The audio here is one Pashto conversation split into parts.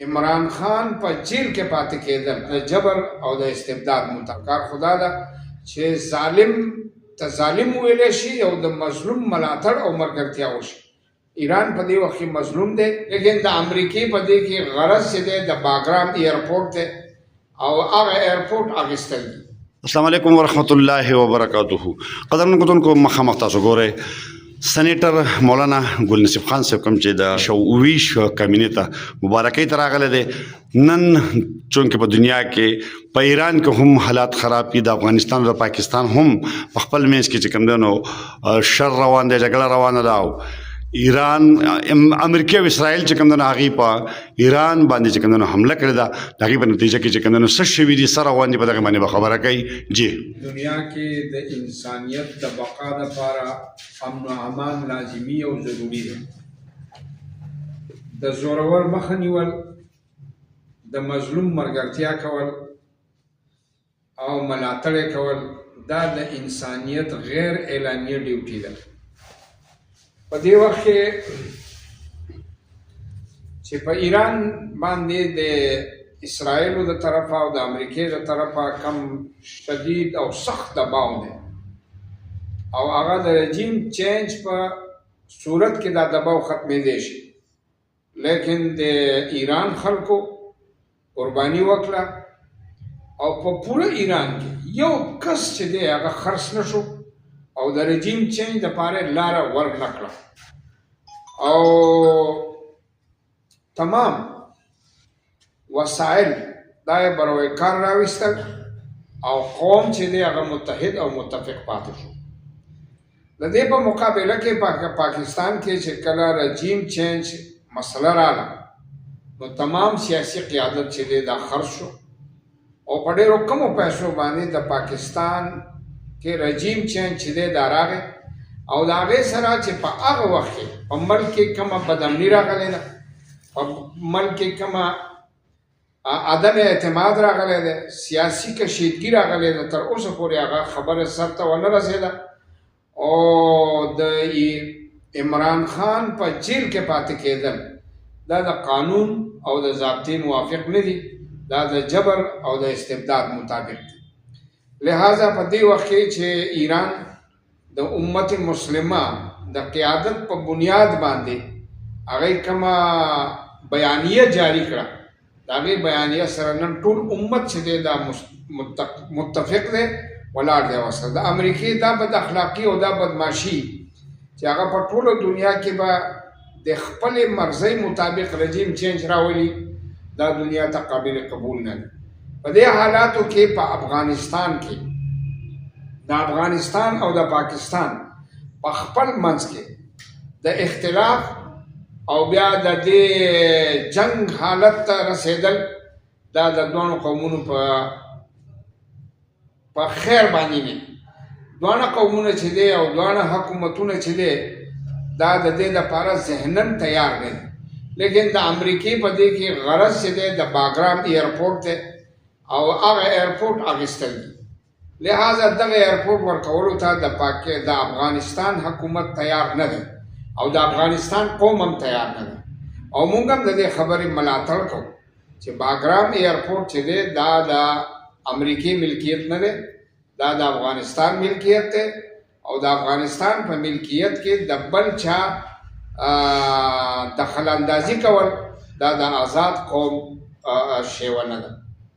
عمران خان په جیل کې پاتې کېدل د جبر او د استبداد متکار خدا دا چې ظالم ته ظالم ویل شي او د مظلوم ملاتړ او مرګرتیا وشي. ایران په دې وخت مظلوم دی، لیکن د امریکای په دې کې غرض څه دی؟ د باګرام ایرپورټ دی او هغه ایرپورټ اخیستل دي. السلام علیکم ورحمۃ اللہ وبرکاتہ. قدرمن کو مخامخ تاسو ګوره سېنیټر مولانا ګل نصیب خان صاحب کوم چې د 24 کمینې ته مبارکۍ ته راغلی دی. نن چونکې په دنیا کې په ایران کې هم حالات خراب دي، د افغانستان او د پاکستان هم په خپل منځ کې چې کوم دی نو شر روان دی، جګړه روانه ده. ایران امریکا او اسرائیل چې کوم دی نو هغې په ایران باندې چې کوم دی نو حمله کړې ده، د هغې په نتیجه کې چې کوم دی نو څه شوي دي، څه روان دي، په دغې باندې به خبره کوي. جی دنیا کې د انسانیت د بقا لپاره امن و امان لازمي او ضروري ده. د زورور مخه نیول، د مظلوم مرګرتیا کول او ملاتړ کول، دا د انسانیت غیر اعلانیه ډیوټي ده. په دې وخت کې چې په ایران باندې د اسرائیلو د طرفه او د امریکې د طرفه کم شدید او سخت دباو دی او هغه د رژیم چینج په صورت کې دا دباو ختمېدی شي، لیکن د ایران خلکو قرباني وکړه او په پوره ایران کې یو کس چې دی هغه خرڅ نه شو او د رژیم چینج دپاره لاره ور نه کړه او تمام وسایل دا یې بروی کار راویستل او قوم چې دی هغه متحد او متفق پاتې شو. د دې په مقابله کې پاکستان کې چې کله رژیم چینج مسله راغله نو تمام سیاسي قیادت چې دی دا خرڅ شو او په ډېرو کمو پیسو باندې د پاکستان کې رژیم چینج چې دی دا راغی او د هغې سره چې په هغه وخت کې په ملک کې کومه بدامني راغلی ده، په ملک کې کومه عدم اعتماد راغلی دی، سیاسي کشیدګي راغلی ده، تر اوسه پورې هغه خبره سر ته ونه رسېده او د عمران خان په جیل کې پاتې کېدل دا د قانون او د ضابطې موافق نه دي، دا د جبر او د استبداد مطابق دي. لہذا په دې وخت کې چې ایران د امت مسلمه د قیادت په بنیاد باندې هغې کومه بیانیه جاری کړه، د هغې بیانیه سره نن ټول امت چې دی دا متفق دی، ولاړ دی ورسره. د امریکې دا بد اخلاقي او دا بدماشي چې هغه په ټوله دنیا کې به د خپلې مرضۍ مطابق رژیم چینج راولي، دا دنیا ته قابل قبول نه ده. په دې حالاتو کې په افغانستان کې د افغانستان او د پاکستان په خپل منځ کې د اختلاف او بیا د دې جنگ حالت ته رسېدل دا د دوه قومونو په خیر باندې نه. دوه قومونه چې دی او دوه حکومتونه چې دی دا د دې لپاره ذهناً تیار نه دي، لیکن د امریکای په دې کې غرض چې دی د باګرام ایرپورټ دی او هغه ایرپورټ اخیستل دي. لہذا دغه ایرپورټ ورکولو ته د افغانستان حکومت تیار نه دی او د افغانستان قوم هم تیار نه دی او موږ هم د دې خبرې ملاتړ کوو چې باګرام ایرپورټ چې دی دا د امریکای ملکیت نه دی، دا د افغانستان ملکیت دی او د افغانستان په ملکیت کې د بل چا دخل اندازي کول دا د آزاد قوم شیوه نه ده.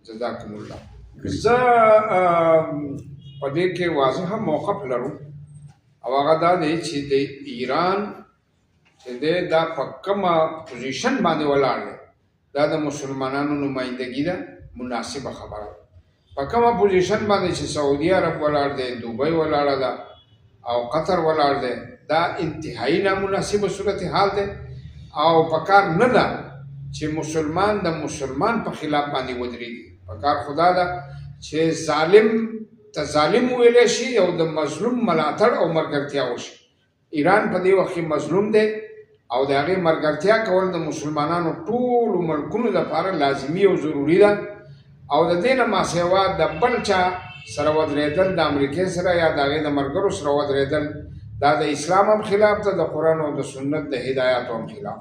جزاکم الله. زه په دې کې واضحه موقف لرم او هغه دا دی چې د ایران چې دی دا په کومه پوزیشن باندې ولاړ دی دا د مسلمانانو نمایندګي ده، مناسبه خبره ده. په کومه پوزیشن باندې چې سعودي عرب ولاړ دی، دوبۍ ولاړه ده او قطر ولاړ دی، دا انتهایی نامناسبه صورتحال دی او پکار نه ده چې مسلمان د مسلمان په خلاف باندې ودرېږي. پکار خدا ده چې ظالم ته ظالم ویلی شي او د مظلوم ملاتړ او مرګرتیا وشي. ایران په دې وخت کې مظلوم دی او د هغې مرګرتیا کول د مسلمانانو ټولو ملکونو لپاره لازمي او ضروري ده او د دې نه ماسیوا د بل چا سره ودرېدل، د امریکې سره یا د هغې د ملګرو سره ودرېدل دا د اسلام هم خلاف ده، د قرآن او د سنت د هدایاتو هم خلاف.